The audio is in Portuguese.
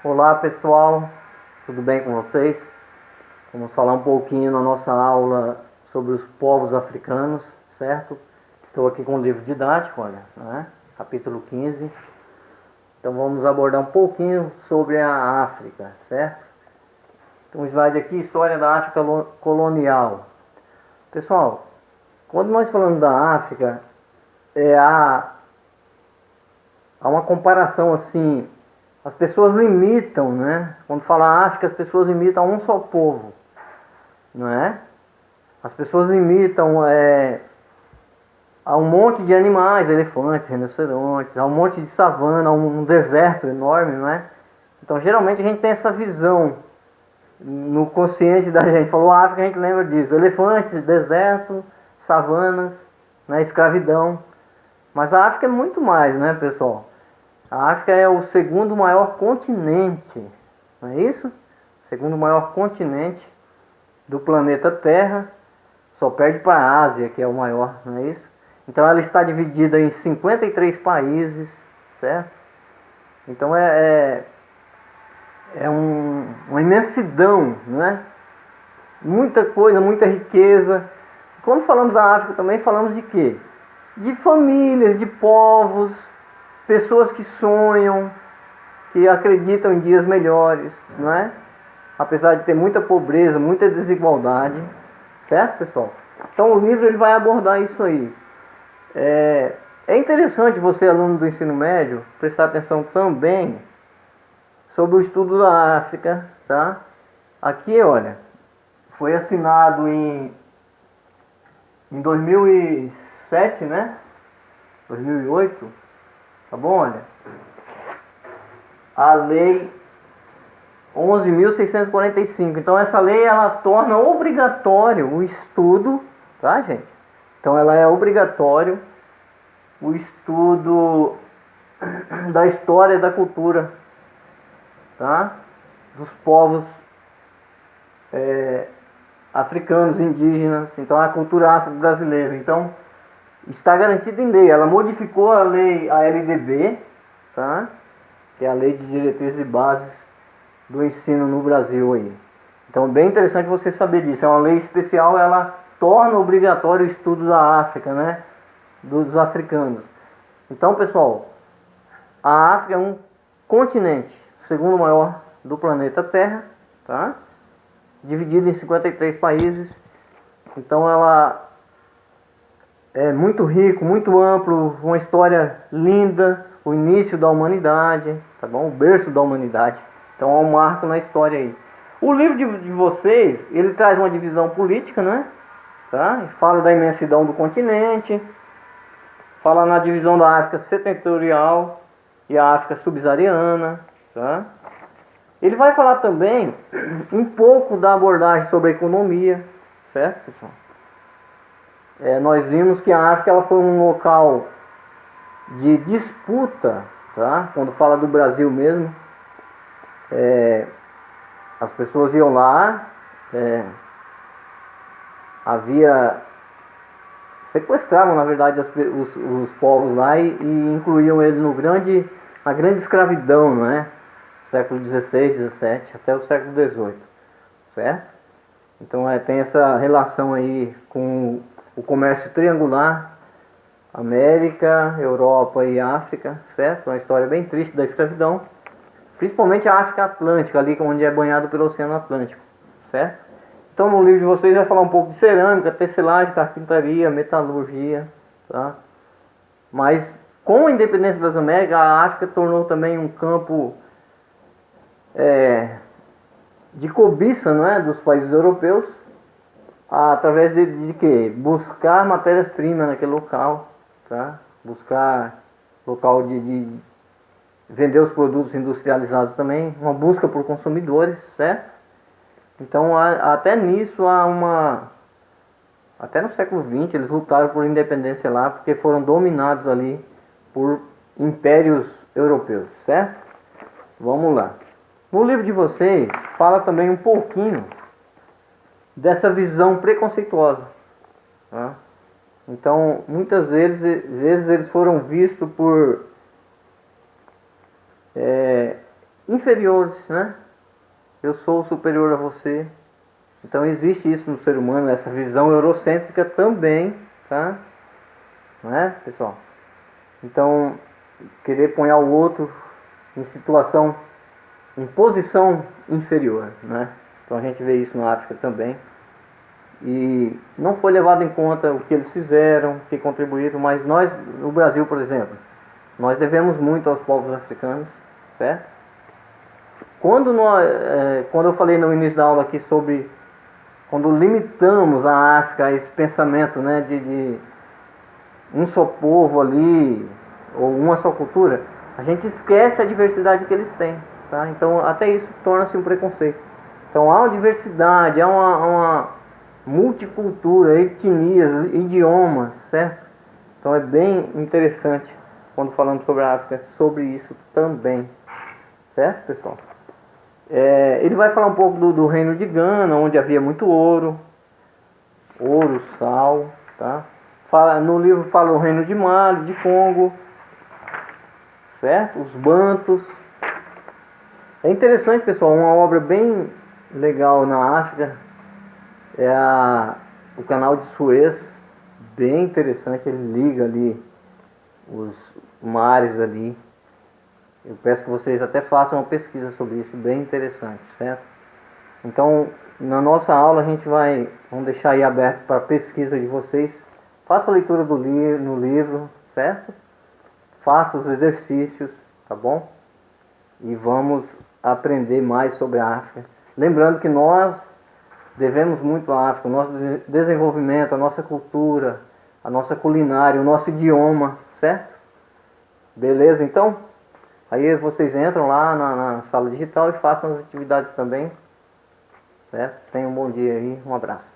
Olá pessoal, tudo bem com vocês? Vamos falar um pouquinho na nossa aula sobre os povos africanos, certo? Estou aqui com o livro didático, olha, né? Capítulo 15. Então vamos abordar um pouquinho sobre a África, certo? Então um slide aqui, história da África colonial. Pessoal, quando nós falamos da África, há uma comparação assim. As pessoas limitam, né? Quando fala África, as pessoas limitam a um só povo, não é? As pessoas limitam a um monte de animais, elefantes, rinocerontes, a um monte de savana, a um deserto enorme, não é? Então, geralmente a gente tem essa visão no consciente da gente. Falou África, a gente lembra disso: elefantes, deserto, savanas, né? Escravidão. Mas a África é muito mais, né, pessoal? A África é o segundo maior continente, não é isso? Segundo maior continente do planeta Terra, só perde para a Ásia, que é o maior, não é isso? Então ela está dividida em 53 países, certo? Então uma imensidão, não é? Muita coisa, muita riqueza. Quando falamos da África também falamos de quê? De famílias, de povos, pessoas que sonham, que acreditam em dias melhores, não é? Apesar de ter muita pobreza, muita desigualdade, certo, pessoal? Então o livro ele vai abordar isso aí. É interessante você, aluno do ensino médio, prestar atenção também sobre o estudo da África, tá? Aqui, olha, foi assinado em 2007, né? 2008, tá bom? Olha, a lei 11.645. Então essa lei ela torna obrigatório o estudo, tá, gente? Então ela é obrigatório o estudo da história e da cultura, tá? Dos povos africanos, indígenas. Então a cultura afro-brasileira. Então está garantido em lei. Ela modificou a lei, a LDB, tá? Que é a Lei de Diretrizes e Bases do Ensino no Brasil aí. Então, bem interessante você saber disso. É uma lei especial, ela torna obrigatório o estudo da África, né? Dos africanos. Então, pessoal, a África é um continente, o segundo maior do planeta Terra, tá? Dividido em 53 países. Então, ela é muito rico, muito amplo, uma história linda, o início da humanidade, tá bom? O berço da humanidade. Então é um marco na história aí. O livro de vocês, ele traz uma divisão política, né? Tá? Fala da imensidão do continente, fala na divisão da África setentrional e a África subsaariana, tá? Ele vai falar também um pouco da abordagem sobre a economia, certo, pessoal? Nós vimos que a África ela foi um local de disputa, tá? Quando fala do Brasil mesmo, as pessoas iam lá, havia sequestravam na verdade os povos lá e incluíam eles na grande escravidão, não é? Século XVI, XVII até o século XVIII, certo? Então tem essa relação aí com o comércio triangular, América, Europa e África, certo? Uma história bem triste da escravidão, principalmente a África Atlântica, ali onde é banhado pelo Oceano Atlântico, certo? Então no livro de vocês vai falar um pouco de cerâmica, tecelagem, carpintaria, metalurgia, tá? Mas com a independência das Américas, a África tornou também um campo de cobiça, não é, dos países europeus, através de quê? Buscar matérias-primas naquele local, tá? Buscar local de vender os produtos industrializados também, uma busca por consumidores, certo? Então até nisso até no século XX eles lutaram por independência lá, porque foram dominados ali por impérios europeus, certo? Vamos lá. No livro de vocês fala também um pouquinho dessa visão preconceituosa, tá? Então muitas vezes eles foram vistos por inferiores, né? Eu sou superior a você. Então existe isso no ser humano, essa visão eurocêntrica também, tá? Não é, pessoal? Então, querer pôr o outro em situação, em posição inferior, né? Então a gente vê isso na África também. E não foi levado em conta o que eles fizeram, o que contribuíram, mas nós, no Brasil, por exemplo, nós devemos muito aos povos africanos, certo? Quando eu falei no início da aula aqui sobre quando limitamos a África a esse pensamento, né, de um só povo ali ou uma só cultura, a gente esquece a diversidade que eles têm, tá? Então até isso torna-se um preconceito. Então há uma diversidade, há uma multicultura, etnias, idiomas, certo? Então é bem interessante quando falamos sobre a África, sobre isso também, certo, pessoal? Ele vai falar um pouco do reino de Gana, onde havia muito ouro, sal, tá? No livro fala o reino de Mali, de Congo, certo? Os bantos. É interessante, pessoal, uma obra bem legal na África é o canal de Suez, bem interessante, ele liga ali os mares ali. Eu peço que vocês até façam uma pesquisa sobre isso, bem interessante, certo? Então, na nossa aula vamos deixar aí aberto para pesquisa de vocês. Faça a leitura no livro, certo? Faça os exercícios, tá bom? E vamos aprender mais sobre a África. Lembrando que nós devemos muito à África, o nosso desenvolvimento, a nossa cultura, a nossa culinária, o nosso idioma, certo? Beleza, então? Aí vocês entram lá na sala digital e façam as atividades também, certo? Tenham um bom dia aí, um abraço.